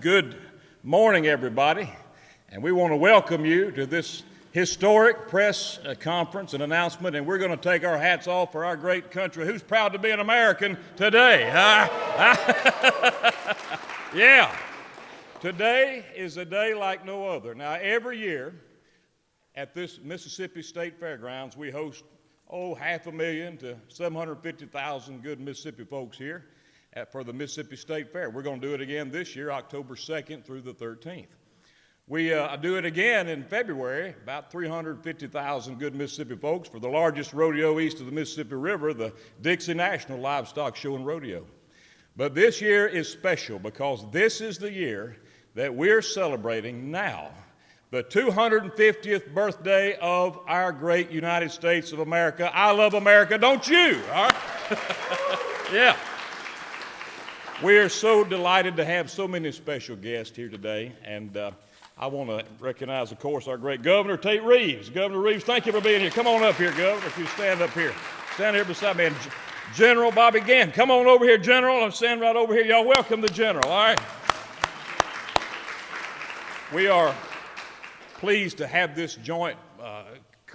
Good morning, everybody, and we want to welcome you to this historic press conference and announcement, and we're going to take our hats off for our great country. Who's proud to be an American today? Yeah, today is a day like no other. Now, every year at this Mississippi State Fairgrounds, we host, 500,000 to 750,000 good Mississippi folks here for the Mississippi State Fair. We're going to do it again this year, October 2nd through the 13th. We do it again in February, about 350,000 good Mississippi folks for the largest rodeo east of the Mississippi River, the Dixie National Livestock Show and Rodeo. But this year is special because this is the year that we're celebrating now, the 250th birthday of our great United States of America. I love America, don't you? All right? Yeah. We are so delighted to have so many special guests here today, and I want to recognize, of course, our great Governor Tate Reeves. Governor Reeves, thank you for being here. Come on up here, Governor, if you stand up here. Stand here beside me. And General Bobby Gann, come on over here, General. I'm standing right over here. Y'all welcome the General, all right? We are pleased to have this joint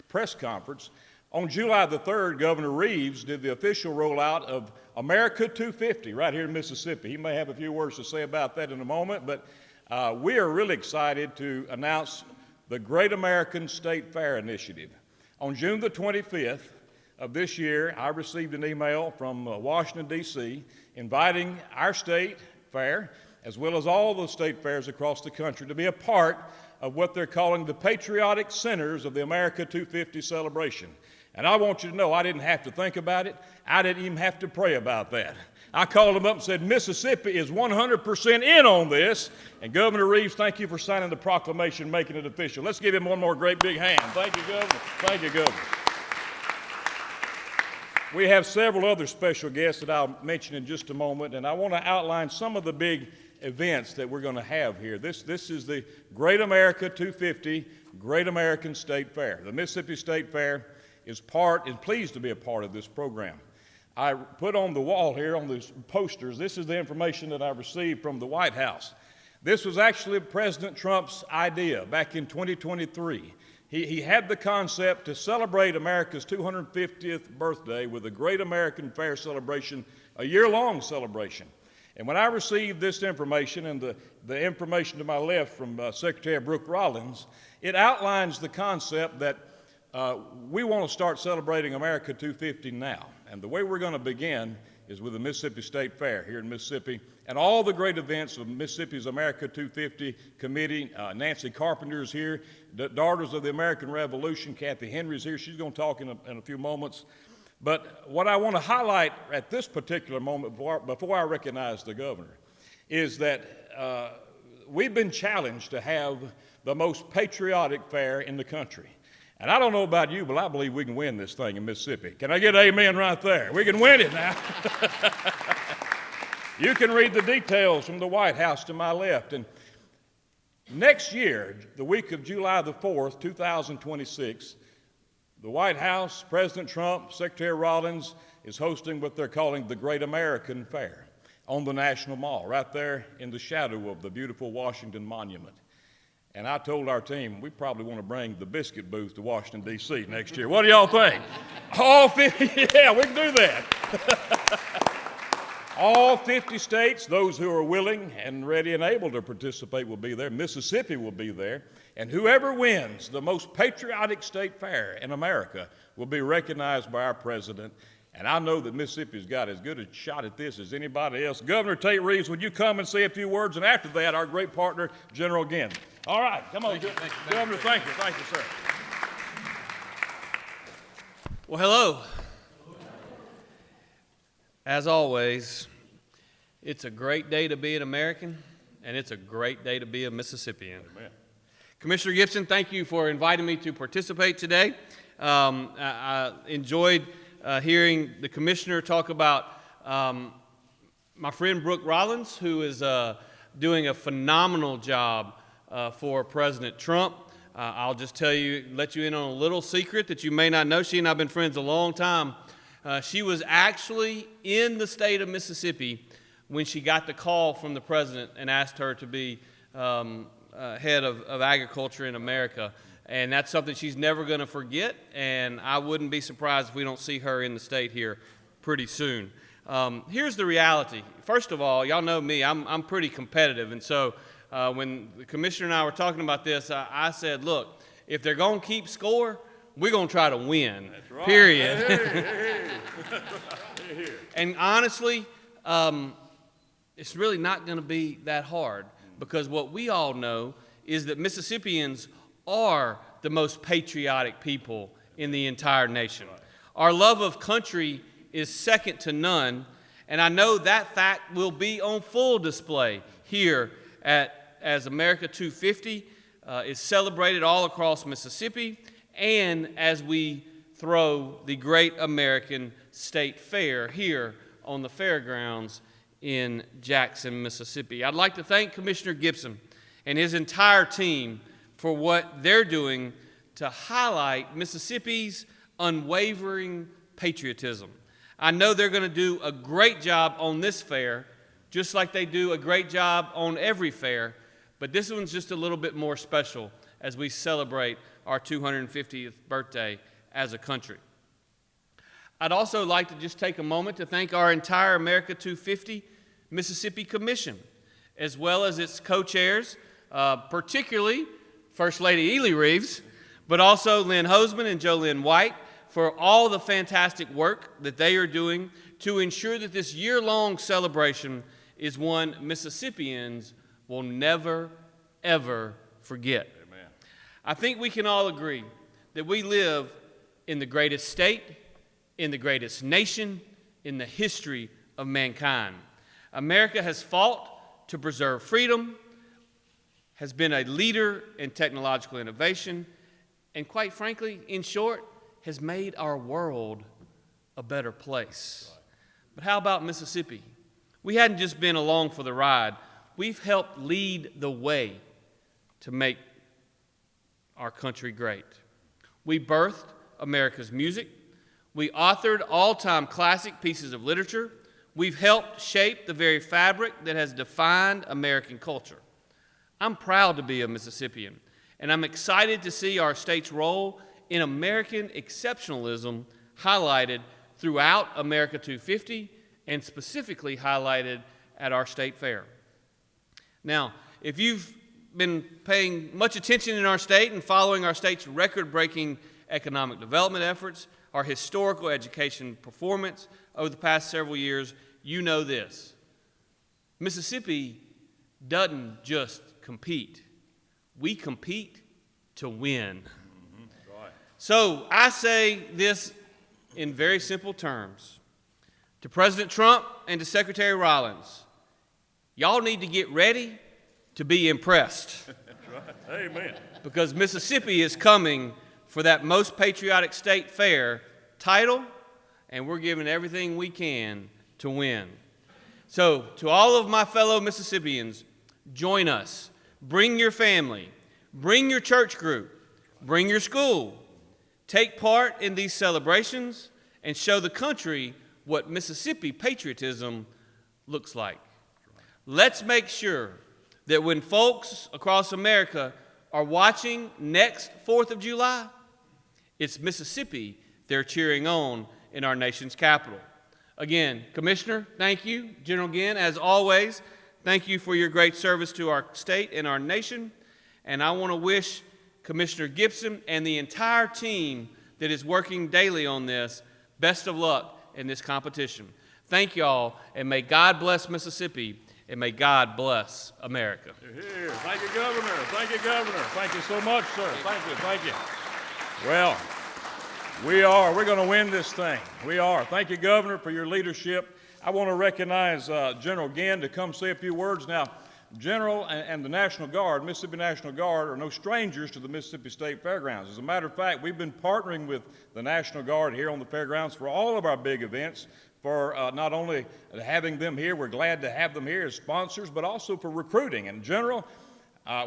press conference. On July the 3rd, Governor Reeves did the official rollout of America 250 right here in Mississippi. He may have a few words to say about that in a moment, but we are really excited to announce the Great American State Fair Initiative. On June the 25th of this year, I received an email from Washington, D.C., inviting our state fair, as well as all the state fairs across the country, to be a part of what they're calling the Patriotic Centers of the America 250 celebration. And I want you to know I didn't have to think about it. I didn't even have to pray about that. I called them up and said, Mississippi is 100% in on this. And Governor Reeves, thank you for signing the proclamation, making it official. Let's give him one more great big hand. Thank you, Governor. Thank you, Governor. We have several other special guests that I'll mention in just a moment, and I want to outline some of the big events that we're going to have here. This is the Great America 250 Great American State Fair. The Mississippi State Fair is pleased to be a part of this program. I put on the wall here on these posters, this is the information that I received from the White House. This was actually President Trump's idea back in 2023. He had the concept to celebrate America's 250th birthday with a Great American Fair celebration, a year-long celebration. And when I received this information and the information to my left from Secretary Brooke Rollins, it outlines the concept that we want to start celebrating America 250 now. And the way we're going to begin is with the Mississippi State Fair here in Mississippi and all the great events of Mississippi's America 250 Committee. Nancy Carpenter is here, the Daughters of the American Revolution. Kathy Henry's here. She's going to talk in a few moments. But what I want to highlight at this particular moment before I recognize the governor is that we've been challenged to have the most patriotic fair in the country. And I don't know about you, but I believe we can win this thing in Mississippi. Can I get an amen right there? We can win it now. You can read the details from the White House to my left. And next year, the week of July the 4th, 2026, the White House, President Trump, Secretary Rollins is hosting what they're calling the Great American Fair on the National Mall, right there in the shadow of the beautiful Washington Monument. And I told our team, we probably want to bring the biscuit booth to Washington, D.C. next year. What do y'all think? All 50, yeah, we can do that. All 50 states, those who are willing and ready and able to participate will be there. Mississippi will be there. And whoever wins the most patriotic state fair in America will be recognized by our president. And I know that Mississippi's got as good a shot at this as anybody else. Governor Tate Reeves, would you come and say a few words? And after that, our great partner, General Gann. All right, come on, Governor, thank you, sir. Well, hello. As always, it's a great day to be an American, and it's a great day to be a Mississippian. Amen. Commissioner Gipson, thank you for inviting me to participate today. I enjoyed hearing the commissioner talk about my friend Brooke Rollins, who is doing a phenomenal job for President Trump. I'll just let you in on a little secret that you may not know. She and I have been friends a long time. She was actually in the state of Mississippi when she got the call from the president and asked her to be head of agriculture in America. And that's something she's never going to forget, and I wouldn't be surprised if we don't see her in the state here pretty soon. Here's the reality. First of all, y'all know me, I'm pretty competitive, and so when the commissioner and I were talking about this, I said, look, if they're going to keep score, we're going to try to win, That's right. period. Hey. And honestly, it's really not going to be that hard, because what we all know is that Mississippians are the most patriotic people in the entire nation. Our love of country is second to none, and I know that fact will be on full display here as America 250 is celebrated all across Mississippi, and as we throw the Great American State Fair here on the fairgrounds in Jackson, Mississippi. I'd like to thank Commissioner Gipson and his entire team for what they're doing to highlight Mississippi's unwavering patriotism. I know they're going to do a great job on this fair, just like they do a great job on every fair, but this one's just a little bit more special as we celebrate our 250th birthday as a country. I'd also like to just take a moment to thank our entire America 250 Mississippi Commission, as well as its co-chairs, particularly First Lady Ely Reeves, but also Lynn Hoseman and JoLynn White, for all the fantastic work that they are doing to ensure that this year-long celebration is one Mississippians will never, ever forget. Amen. I think we can all agree that we live in the greatest state, in the greatest nation, in the history of mankind. America has fought to preserve freedom, has been a leader in technological innovation, and quite frankly, in short, has made our world a better place. But how about Mississippi? We hadn't just been along for the ride. We've helped lead the way to make our country great. We birthed America's music. We authored all-time classic pieces of literature. We've helped shape the very fabric that has defined American culture. I'm proud to be a Mississippian, and I'm excited to see our state's role in American exceptionalism highlighted throughout America 250 and specifically highlighted at our state fair. Now, if you've been paying much attention in our state and following our state's record-breaking economic development efforts, our historical education performance over the past several years, you know this. Mississippi doesn't just compete. We compete to win. Right. So I say this in very simple terms. To President Trump and to Secretary Rollins, y'all need to get ready to be impressed. That's right. Amen. Because Mississippi is coming for that most patriotic state fair title, and we're giving everything we can to win. So to all of my fellow Mississippians, join us. Bring your family. Bring your church group. Bring your school. Take part in these celebrations and show the country what Mississippi patriotism looks like. Let's make sure that when folks across America are watching next 4th of July, it's Mississippi they're cheering on in our nation's capital. Again, Commissioner, thank you. General Ginn, as always, thank you for your great service to our state and our nation. And I want to wish Commissioner Gipson and the entire team that is working daily on this best of luck in this competition. Thank you all, and may God bless Mississippi, and may God bless America. Here. Thank you, Governor. Thank you, Governor. Thank you so much, sir. Thank you. Thank you. Well, we're going to win this thing. We are. Thank you, Governor, for your leadership. I want to recognize General Ginn to come say a few words. Now, General and the National Guard, Mississippi National Guard, are no strangers to the Mississippi State Fairgrounds. As a matter of fact, we've been partnering with the National Guard here on the fairgrounds for all of our big events, for not only having them here, we're glad to have them here as sponsors, but also for recruiting. And General,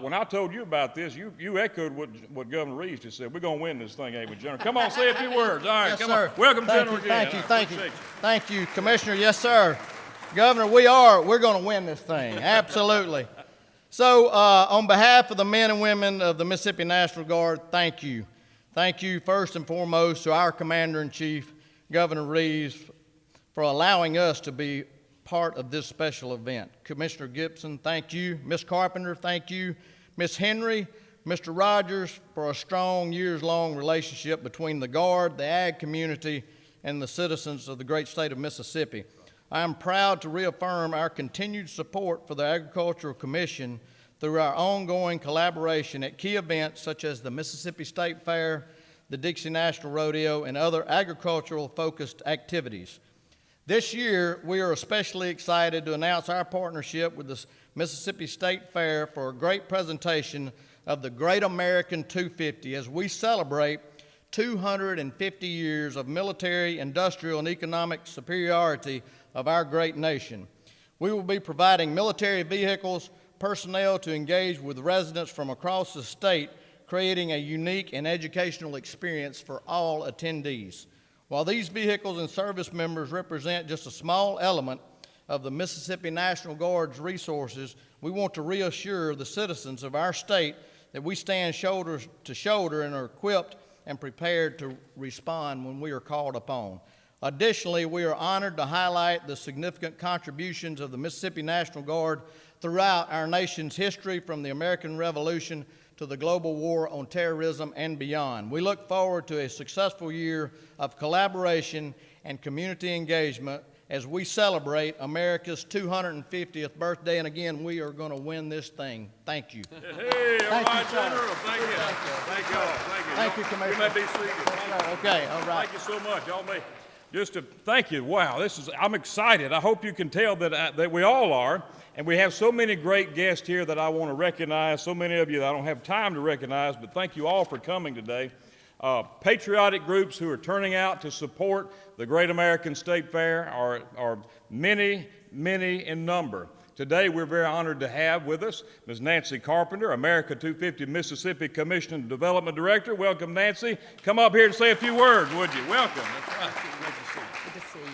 when I told you about this, you echoed what Governor Reeves just said. We're going to win this thing, ain't we, General? Come on, say a few words. All right, Yes, come sir. on. Welcome, Thank General. you, thank you, Ginn. thank you. Thank you, Commissioner. Yes, sir. Governor, we're going to win this thing, absolutely. So on behalf of the men and women of the Mississippi National Guard, thank you. Thank you first and foremost to our Commander-in-Chief, Governor Reeves, for allowing us to be part of this special event. Commissioner Gipson, thank you. Ms. Carpenter, thank you. Ms. Henry, Mr. Rogers, for a strong, years-long relationship between the Guard, the ag community, and the citizens of the great state of Mississippi. I am proud to reaffirm our continued support for the Agricultural Commission through our ongoing collaboration at key events such as the Mississippi State Fair, the Dixie National Rodeo, and other agricultural-focused activities. This year, we are especially excited to announce our partnership with the Mississippi State Fair for a great presentation of the Great American 250 as we celebrate 250 years of military, industrial, and economic superiority of our great nation. We will be providing military vehicles, personnel to engage with residents from across the state, creating a unique and educational experience for all attendees. While these vehicles and service members represent just a small element of the Mississippi National Guard's resources, we want to reassure the citizens of our state that we stand shoulder to shoulder and are equipped and prepared to respond when we are called upon. Additionally, we are honored to highlight the significant contributions of the Mississippi National Guard throughout our nation's history, from the American Revolution to the global war on terrorism and beyond. We look forward to a successful year of collaboration and community engagement as we celebrate America's 250th birthday. And again, we are going to win this thing. Thank you. Hey, all right, General. Thank you. Thank you all. Thank you. Thank you, Commissioner. You may be seated. Okay, all right. Thank you so much. Y'all may thank you. Wow, I'm excited. I hope you can tell that we all are. And we have so many great guests here that I want to recognize, so many of you that I don't have time to recognize, but thank you all for coming today. Patriotic groups who are turning out to support the Great American State Fair are many, many in number. Today we're very honored to have with us Ms. Nancy Carpenter, America 250 Mississippi Commission and Development Director. Welcome, Nancy. Come up here and say a few words, would you? Welcome. That's right. Good to see you.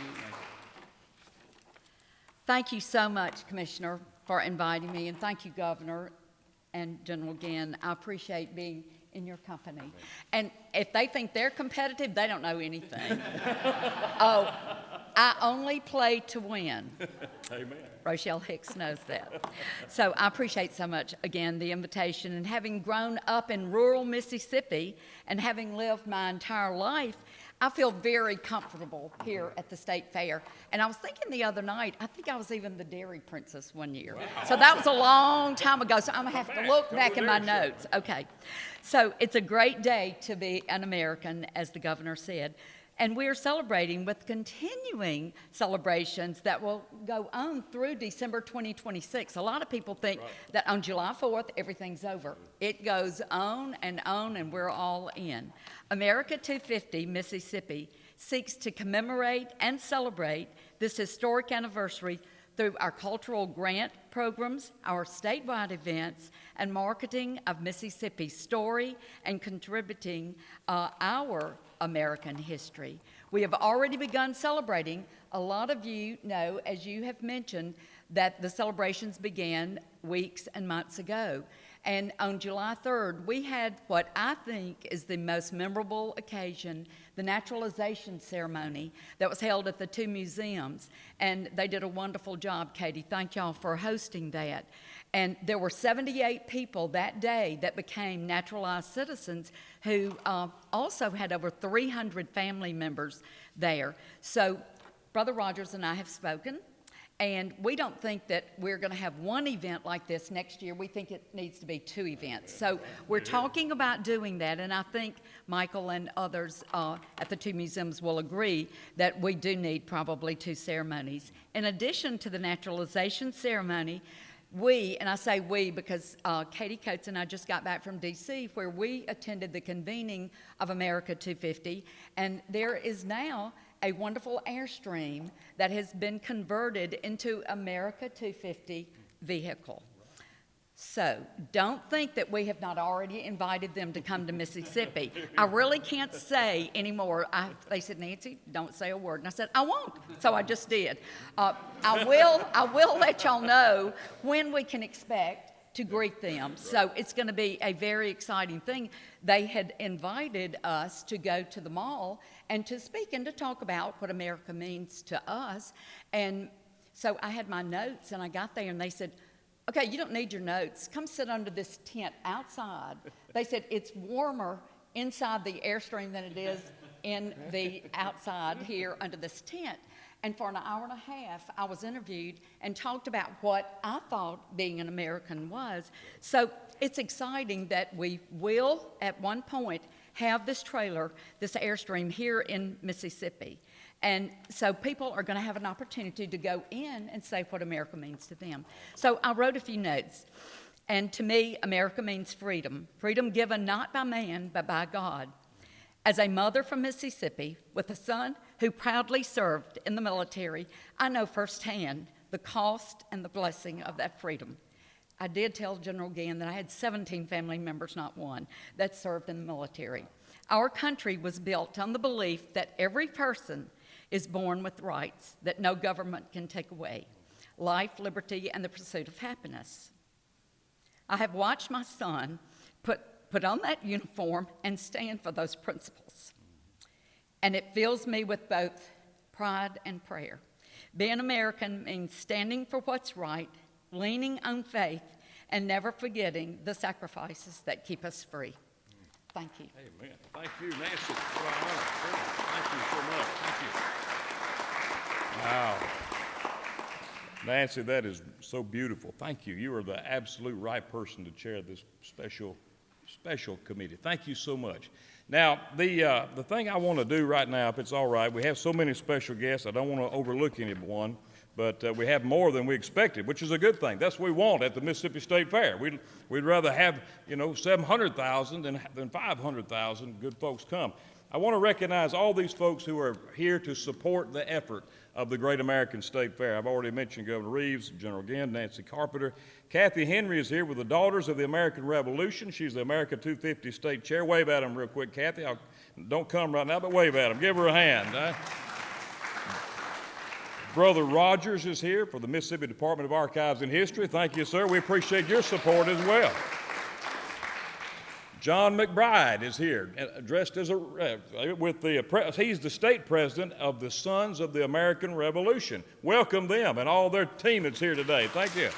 Thank you so much, Commissioner, for inviting me, and thank you, Governor and General Ginn. I appreciate being in your company. And if they think they're competitive, they don't know anything. Oh, I only play to win. Amen. Rochelle Hicks knows that. So I appreciate so much, again, the invitation. And having grown up in rural Mississippi and having lived my entire life, I feel very comfortable here at the State Fair. And I was thinking the other night, I think I was even the Dairy Princess one year. Wow. So that was a long time ago, so I'm going to have to look back in my notes. Okay. So it's a great day to be an American, as the governor said. And we're celebrating with continuing celebrations that will go on through December 2026. A lot of people think that on July 4th, everything's over. It goes on, and we're all in. America 250 Mississippi seeks to commemorate and celebrate this historic anniversary through our cultural grant programs, our statewide events, and marketing of Mississippi's story and contributing our American history. We have already begun celebrating. A lot of you know, as you have mentioned, that the celebrations began weeks and months ago. And on July 3rd, we had what I think is the most memorable occasion, the naturalization ceremony that was held at the two museums. And they did a wonderful job, Katie. Thank y'all for hosting that. And there were 78 people that day that became naturalized citizens who also had over 300 family members there. So Brother Rogers and I have spoken. And we don't think that we're going to have one event like this next year. We think it needs to be two events. So we're talking about doing that, and I think Michael and others at the two museums will agree that we do need probably two ceremonies. In addition to the naturalization ceremony, we, and I say we because Katie Coates and I just got back from D.C., where we attended the convening of America 250, and there is now a wonderful Airstream that has been converted into America 250 vehicle. So don't think that we have not already invited them to come to Mississippi. I really can't say anymore. They said, Nancy, don't say a word. And I said, I won't. So I just did. I will let y'all know when we can expect to greet them. So it's going to be a very exciting thing. They had invited us to go to the mall and to speak and to talk about what America means to us. And so I had my notes, and I got there, and they said, okay, you don't need your notes. Come sit under this tent outside. They said it's warmer inside the Airstream than it is in the outside here under this tent. And for an hour and a half, I was interviewed and talked about what I thought being an American was. So it's exciting that we will, at one point, have this trailer, this Airstream here in Mississippi. And so people are going to have an opportunity to go in and say what America means to them. So I wrote a few notes. And to me, America means freedom. Freedom given not by man, but by God. As a mother from Mississippi with a son who proudly served in the military, I know firsthand the cost and the blessing of that freedom. I did tell General Gann that I had 17 family members, not one, that served in the military. Our country was built on the belief that every person is born with rights that no government can take away: life, liberty, and the pursuit of happiness. I have watched my son put on that uniform and stand for those principles. And it fills me with both pride and prayer. Being American means standing for what's right, leaning on faith, and never forgetting the sacrifices that keep us free. Thank you. Amen. Thank you, Nancy. What an honor. Thank you so much. Thank you. Wow. Nancy, that is so beautiful. Thank you. You are the absolute right person to chair this special committee. Thank you so much. Now, the thing I want to do right now, if it's all right, we have so many special guests, I don't want to overlook anyone, but we have more than we expected, which is a good thing. That's what we want at the Mississippi State Fair. We'd rather have, 700,000 than 500,000 good folks come. I want to recognize all these folks who are here to support the effort of the Great American State Fair. I've already mentioned Governor Reeves, General Gann, Nancy Carpenter. Kathy Henry is here with the Daughters of the American Revolution. She's the America 250 State Chair. Wave at them real quick, Kathy. Don't come right now, but wave at them. Give her a hand. Brother Rogers is here for the Mississippi Department of Archives and History. Thank you, sir. We appreciate your support as well. John McBride is here, dressed as he's the state president of the Sons of the American Revolution. Welcome them and all their team that's here today. Thank you.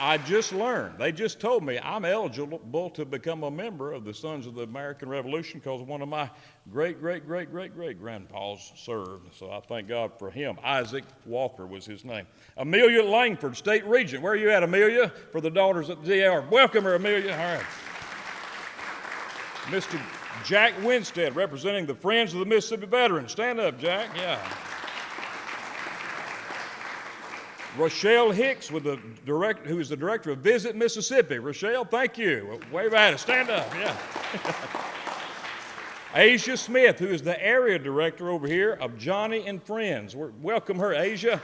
I just learned, they just told me I'm eligible to become a member of the Sons of the American Revolution because one of my great-grandpas served. So I thank God for him. Isaac Walker was his name. Amelia Langford, State Regent. Where are you at, Amelia? For the Daughters of the DR. Welcome her, Amelia. All right. Mr. Jack Winstead, representing the Friends of the Mississippi Veterans. Stand up, Jack. Yeah. Rochelle Hicks, who is the director of Visit Mississippi. Rochelle, thank you. Wave at us. Stand up. Yeah. Asia Smith, who is the area director over here of Johnny and Friends. Welcome her, Asia.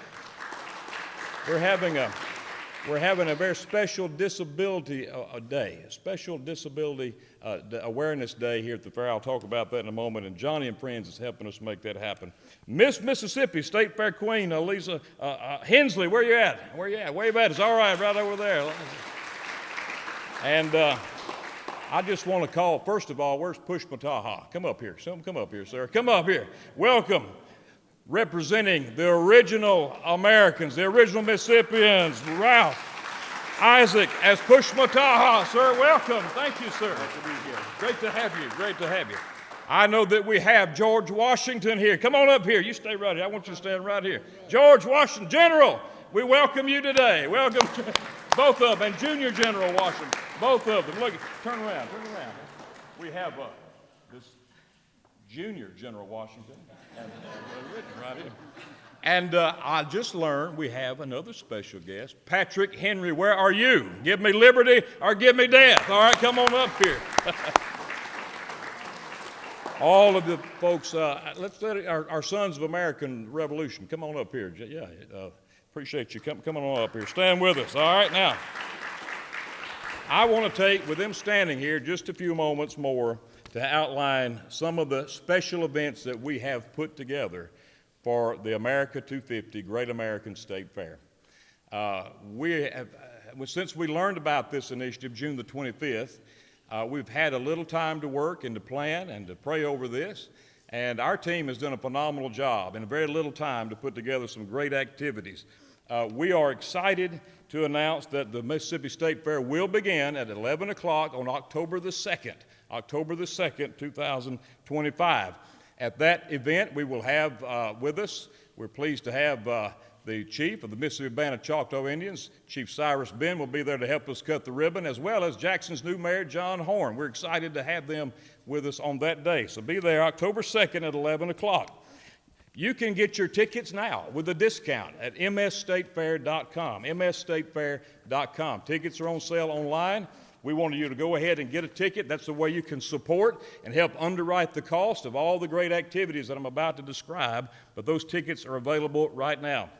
We're having a very special disability day, a special disability awareness day here at the fair. I'll talk about that in a moment. And Johnny and Friends is helping us make that happen. Miss Mississippi State Fair Queen, Lisa Hensley, where you at? Where you at? Wave at us. All right, right over there. And I just want to call, first of all, where's Pushmataha? Come up here. Come up here, sir. Come up here. Welcome. Representing the original Americans, the original Mississippians, Ralph Isaac as Pushmataha. Sir, welcome. Thank you, sir. Great to be here. Great to have you. Great to have you. I know that we have George Washington here. Come on up here. You stay right here. I want you to stand right here. George Washington, General, we welcome you today. Welcome to both of them, and Junior General Washington, both of them. Look, turn around. We have this Junior General Washington. Right here. And I just learned we have another special guest, Patrick Henry. Where are you? Give me liberty or give me death. All right, come on up here. All of the folks, let's let our Sons of American Revolution, come on up here. Yeah, Appreciate you coming on up here. Stand with us. All right, now, I want to take, with them standing here, just a few moments more to outline some of the special events that we have put together for the America 250 Great American State Fair. Since we learned about this initiative June the 25th, we've had a little time to work and to plan and to pray over this, and our team has done a phenomenal job in a very little time to put together some great activities. We are excited to announce that the Mississippi State Fair will begin at 11 o'clock on October the 2nd, 2025. At that event, we will have with us, we're pleased to have the chief of the Mississippi Band of Choctaw Indians, Chief Cyrus Ben, will be there to help us cut the ribbon, as well as Jackson's new mayor, John Horn. We're excited to have them with us on that day. So be there October 2nd at 11 o'clock. You can get your tickets now with a discount at msstatefair.com, msstatefair.com. Tickets are on sale online. We wanted you to go ahead and get a ticket. That's the way you can support and help underwrite the cost of all the great activities that I'm about to describe, but those tickets are available right now.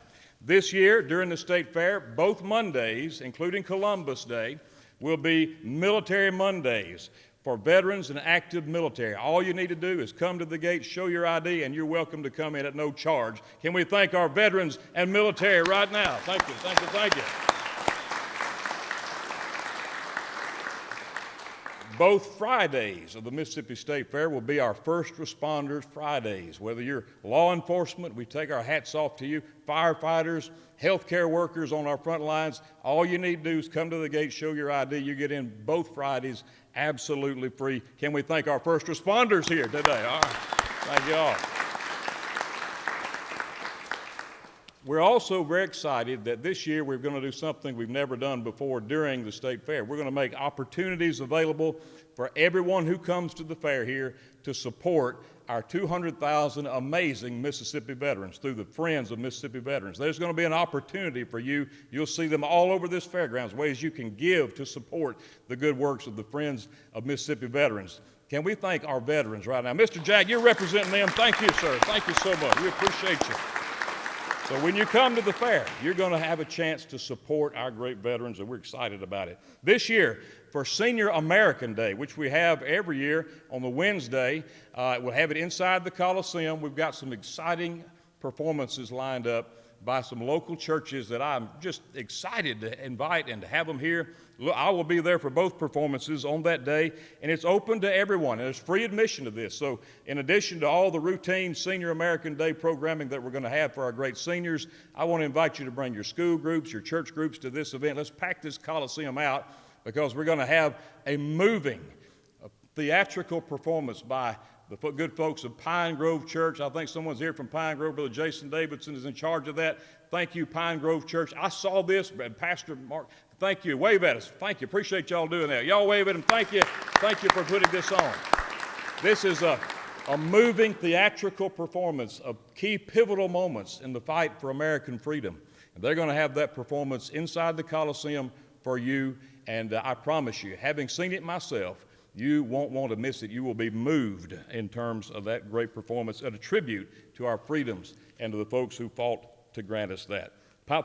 This year, during the State Fair, both Mondays, including Columbus Day, will be Military Mondays for veterans and active military. All you need to do is come to the gate, show your ID, and you're welcome to come in at no charge. Can we thank our veterans and military right now? Thank you, thank you, thank you. Both Fridays of the Mississippi State Fair will be our First Responders Fridays. Whether you're law enforcement, we take our hats off to you, firefighters, healthcare workers on our front lines. All you need to do is come to the gate, show your ID. You get in both Fridays absolutely free. Can we thank our first responders here today? All right. Thank you all. We're also very excited that this year we're going to do something we've never done before during the State Fair. We're going to make opportunities available for everyone who comes to the fair here to support our 200,000 amazing Mississippi veterans through the Friends of Mississippi Veterans. There's going to be an opportunity for you. You'll see them all over this fairgrounds, ways you can give to support the good works of the Friends of Mississippi Veterans. Can we thank our veterans right now? Mr. Jack, you're representing them. Thank you, sir. Thank you so much. We appreciate you. So when you come to the fair, you're going to have a chance to support our great veterans, and we're excited about it. This year, for Senior American Day, which we have every year on the Wednesday, we'll have it inside the Coliseum. We've got some exciting performances lined up by some local churches that I'm just excited to invite and to have them here. I will be there for both performances on that day, and it's open to everyone, and there's free admission to this. So in addition to all the routine Senior American Day programming that we're going to have for our great seniors, I want to invite you to bring your school groups, your church groups to this event. Let's pack this Coliseum out, because we're going to have a moving, theatrical performance by the good folks of Pine Grove Church. I think someone's here from Pine Grove. Brother Jason Davidson is in charge of that. Thank you, Pine Grove Church. I saw this, Pastor Mark, thank you. Wave at us. Thank you. Appreciate y'all doing that. Y'all wave at him. Thank you. Thank you for putting this on. This is a moving theatrical performance of key pivotal moments in the fight for American freedom. And they're going to have that performance inside the Coliseum for you. And I promise you, having seen it myself, you won't want to miss it. You will be moved in terms of that great performance and a tribute to our freedoms and to the folks who fought to grant us that.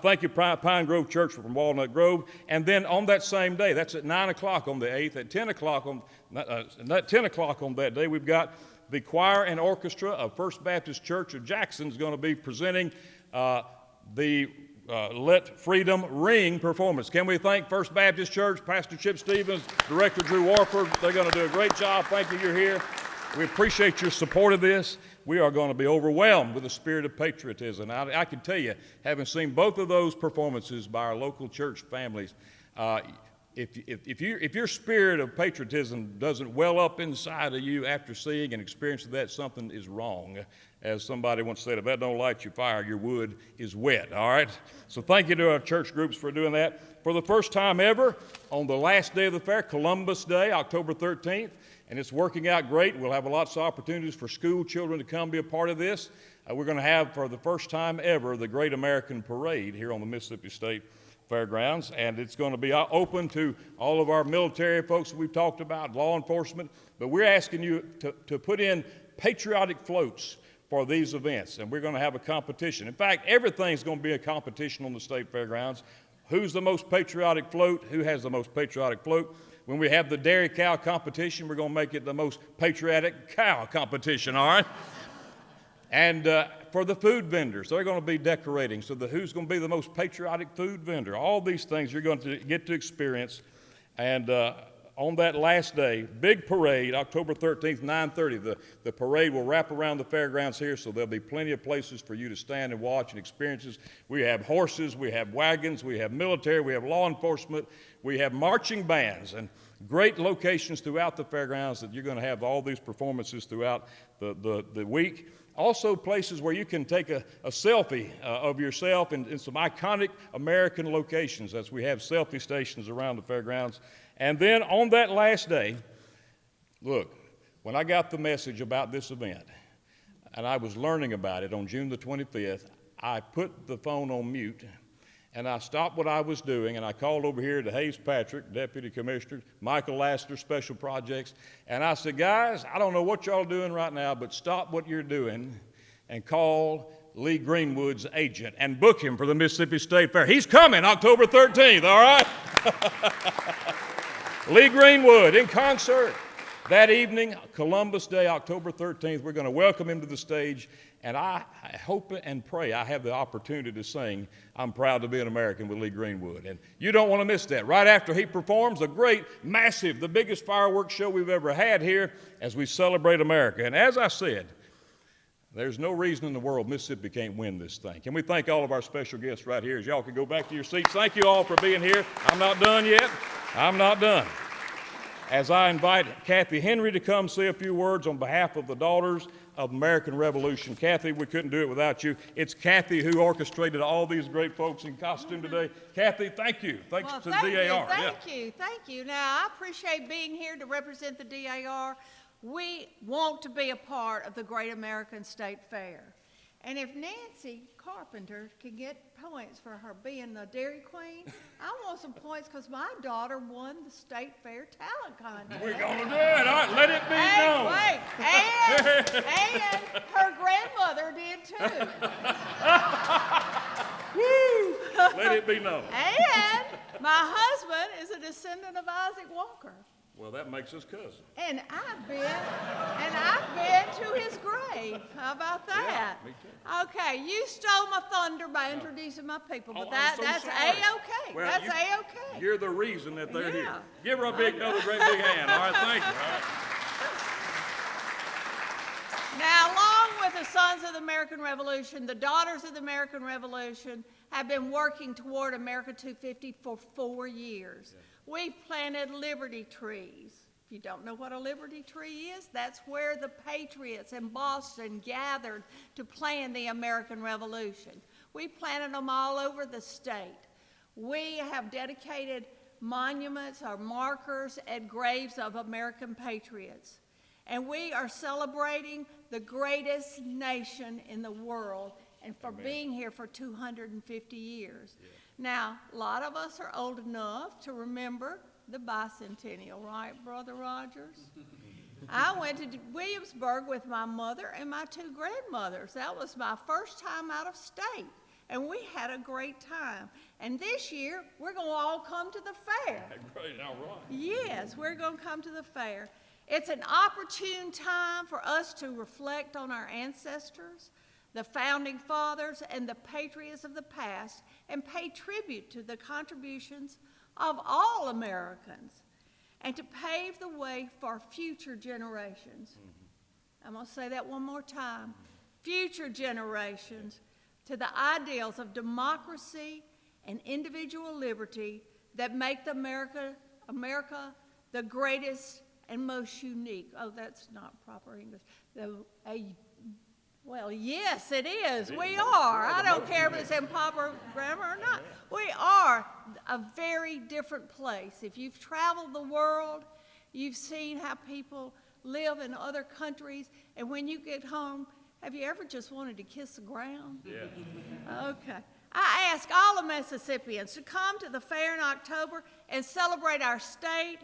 Thank you, Pine Grove Church from Walnut Grove. And then on that same day, that's at 9 o'clock on the 8th, at 10 o'clock on that day, we've got the choir and orchestra of First Baptist Church of Jackson is going to be presenting the Let Freedom Ring performance. Can we thank First Baptist Church, Pastor Chip Stevens, Director Drew Warford? They're going to do a great job. Thank you, you're here. We appreciate your support of this. We are going to be overwhelmed with the spirit of patriotism. I can tell you, having seen both of those performances by our local church families, if your spirit of patriotism doesn't well up inside of you after seeing and experiencing that, something is wrong. As somebody once said, if that don't light your fire, your wood is wet, all right? So thank you to our church groups for doing that. For the first time ever, on the last day of the fair, Columbus Day, October 13th, and it's working out great. We'll have lots of opportunities for school children to come be a part of this. We're going to have, for the first time ever, the Great American Parade here on the Mississippi State Fairgrounds, and it's going to be open to all of our military folks that we've talked about, law enforcement, but we're asking you to put in patriotic floats for these events, and we're going to have a competition. In fact, everything's going to be a competition on the state fairgrounds. Who's the most patriotic float? Who has the most patriotic float? When we have the dairy cow competition, we're going to make it the most patriotic cow competition, all right? And for the food vendors, they're going to be decorating. So who's going to be the most patriotic food vendor? All these things you're going to get to experience. And on that last day, big parade, October 13th, 9:30. The parade will wrap around the fairgrounds here, so there'll be plenty of places for you to stand and watch and experiences. We have horses, we have wagons, we have military, we have law enforcement, we have marching bands, and great locations throughout the fairgrounds that you're going to have all these performances throughout the week. Also places where you can take a selfie of yourself in some iconic American locations, as we have selfie stations around the fairgrounds. And then on that last day, look, when I got the message about this event, and I was learning about it on June the 25th, I put the phone on mute, and I stopped what I was doing, and I called over here to Hayes Patrick, Deputy Commissioner, Michael Laster, Special Projects, and I said, guys, I don't know what y'all are doing right now, but stop what you're doing and call Lee Greenwood's agent and book him for the Mississippi State Fair. He's coming October 13th, all right? Lee Greenwood in concert. That evening, Columbus Day, October 13th, we're going to welcome him to the stage, and I hope and pray I have the opportunity to sing I'm Proud to Be an American with Lee Greenwood. And you don't want to miss that. Right after he performs a great, massive, the biggest fireworks show we've ever had here as we celebrate America. And as I said, there's no reason in the world Mississippi can't win this thing. Can we thank all of our special guests right here as y'all can go back to your seats? Thank you all for being here. I'm not done yet. I'm not done. As I invite Kathy Henry to come say a few words on behalf of the Daughters of American Revolution. Kathy, we couldn't do it without you. It's Kathy who orchestrated all these great folks in costume today. Kathy, thank you. Thanks to the DAR. Thank you. Now, I appreciate being here to represent the DAR. We want to be a part of the Great American State Fair. And if Nancy Carpenter can get points for her being the Dairy Queen, I want some points because my daughter won the State Fair Talent Contest. We're going to do it. All right, let it be known. And her grandmother did too. Woo! Let it be known. And my husband is a descendant of Isaac Walker. Well, that makes us cousins. And I've been to his grave. How about that? Yeah, me too. Okay, you stole my thunder by introducing my people, but I'm so that's sorry. A-okay. Well, that's A-okay. You're the reason that they're here. Yeah. Give her another great big hand. All right, thank you. All right. Now, along with the Sons of the American Revolution, the Daughters of the American Revolution have been working toward America 250 for 4 years. Yeah. We've planted liberty trees. If you don't know what a liberty tree is, that's where the patriots in Boston gathered to plan the American Revolution. We planted them all over the state. We have dedicated monuments or markers at graves of American patriots. And we are celebrating the greatest nation in the world and for being here for 250 years. Yeah. Now, a lot of us are old enough to remember the bicentennial, right, Brother Rogers? I went to Williamsburg with my mother and my 2 grandmothers. That was my first time out of state, and we had a great time. And this year, we're going to all come to the fair. Great, all right. Yes, we're going to come to the fair. It's an opportune time for us to reflect on our ancestors, the founding fathers, and the patriots of the past, and pay tribute to the contributions of all Americans, and to pave the way for future generations. Mm-hmm. I'm going to say that one more time. Future generations to the ideals of democracy and individual liberty that make America the greatest and most unique. Oh, that's not proper English. Well, yes, it is. We are. I don't care if it's in proper grammar or not. We are a very different place. If you've traveled the world, you've seen how people live in other countries, and when you get home, have you ever just wanted to kiss the ground? Yeah. Okay. I ask all of Mississippians to come to the fair in October and celebrate our state,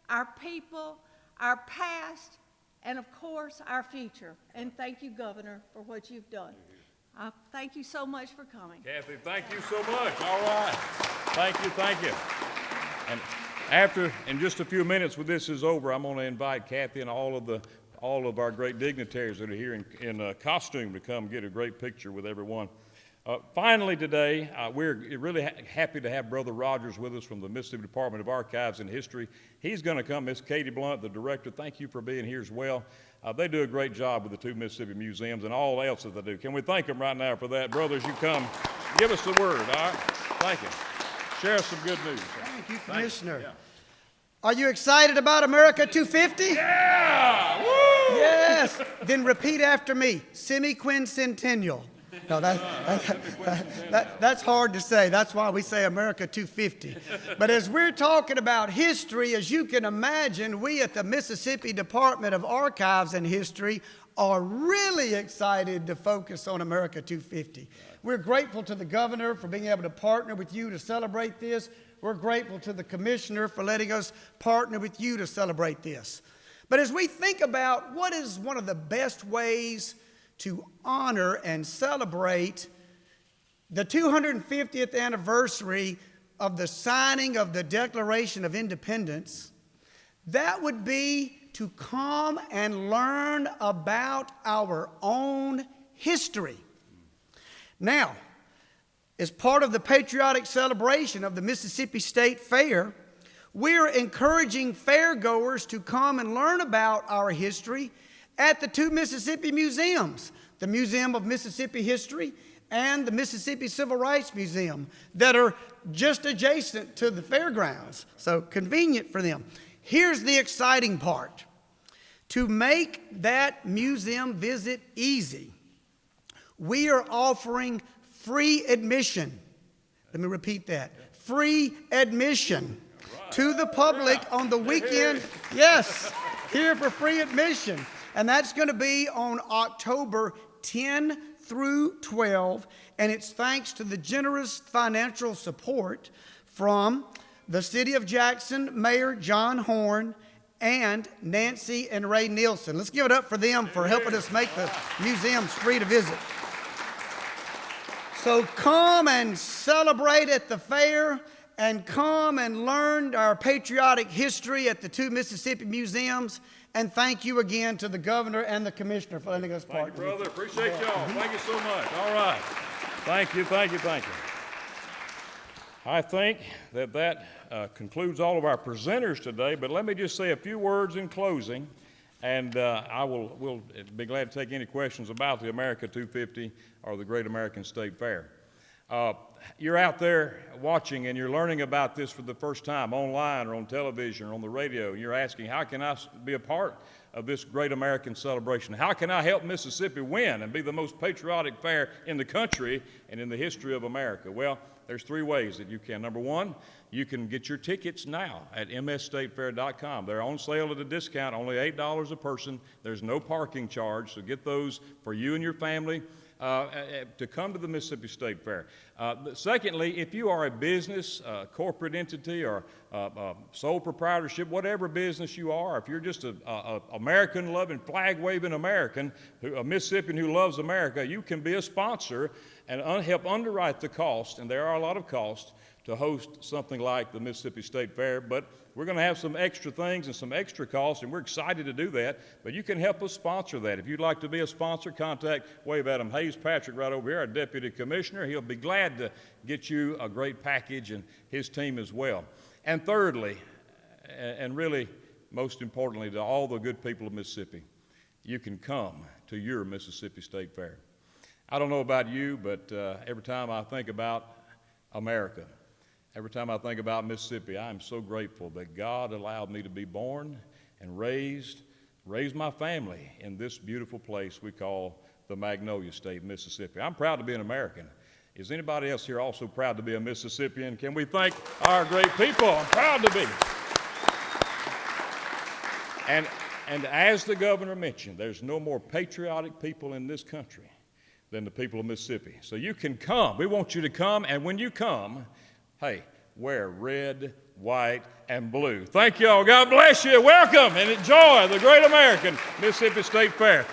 our people, our past, and of course, our future. And thank you, Governor, for what you've done. Thank you so much for coming. Kathy, thank you so much. All right. Thank you, thank you. And after, in just a few minutes when this is over, I'm going to invite Kathy and all of our great dignitaries that are here in costume to come get a great picture with everyone. Finally today, we're really happy to have Brother Rogers with us from the Mississippi Department of Archives and History. He's going to come. Miss Katie Blunt, the director, thank you for being here as well. They do a great job with the two Mississippi museums and all else that they do. Can we thank them right now for that? Brothers, you come. Give us the word, all right? Thank you. Share us some good news. Thank you, Commissioner. Yeah. Are you excited about America 250? Yeah! Woo! Yes. Then repeat after me. Semi-quincentennial. No, that's hard to say. That's why we say America 250. But as we're talking about history, as you can imagine, we at the Mississippi Department of Archives and History are really excited to focus on America 250. We're grateful to the governor for being able to partner with you to celebrate this. We're grateful to the commissioner for letting us partner with you to celebrate this. But as we think about what is one of the best ways to honor and celebrate the 250th anniversary of the signing of the Declaration of Independence, that would be to come and learn about our own history. Now, as part of the patriotic celebration of the Mississippi State Fair, we're encouraging fairgoers to come and learn about our history at the two Mississippi museums, the Museum of Mississippi History and the Mississippi Civil Rights Museum, that are just adjacent to the fairgrounds, so convenient for them. Here's the exciting part. To make that museum visit easy, we are offering free admission. Let me repeat that. Free admission to the public on the weekend. Yes, here for free admission. And that's going to be on October 10 through 12. And it's thanks to the generous financial support from the City of Jackson Mayor John Horn and Nancy and Ray Nielsen. Let's give it up for them for helping us make the museums free to visit. So come and celebrate at the fair, and come and learn our patriotic history at the two Mississippi museums. And thank you again to the governor and the commissioner for letting us partner. Thank you, brother. Appreciate y'all. Thank you so much. All right. Thank you, thank you, thank you. I think that concludes all of our presenters today, but let me just say a few words in closing, and we'll be glad to take any questions about the America 250 or the Great American State Fair. You're out there watching and you're learning about this for the first time online or on television or on the radio, and you're asking, how can I be a part of this great American celebration? How can I help Mississippi win and be the most patriotic fair in the country and in the history of America? Well, there's three ways that you can. Number one, you can get your tickets now at msstatefair.com. They're on sale at a discount, only $8 a person. There's no parking charge, so get those for you and your family to come to the Mississippi State Fair. Secondly, if you are a business, corporate entity, or sole proprietorship, whatever business you are, if you're just an American-loving, flag-waving American, a Mississippian who loves America, you can be a sponsor and help underwrite the cost, and there are a lot of costs to host something like the Mississippi State Fair, but we're going to have some extra things and some extra costs, and we're excited to do that, but you can help us sponsor that. If you'd like to be a sponsor, wave at him. Hayes Patrick right over here, our Deputy Commissioner. He'll be glad to get you a great package, and his team as well. And thirdly, and really most importantly to all the good people of Mississippi, you can come to your Mississippi State Fair. I don't know about you, but every time I think about America, every time I think about Mississippi, I am so grateful that God allowed me to be born and raise my family in this beautiful place we call the Magnolia State, Mississippi. I'm proud to be an American. Is anybody else here also proud to be a Mississippian? Can we thank our great people? I'm proud to be. And as the governor mentioned, there's no more patriotic people in this country than the people of Mississippi. So you can come. We want you to come, and when you come, hey, wear red, white, and blue. Thank you all. God bless you. Welcome and enjoy the Great American Mississippi State Fair.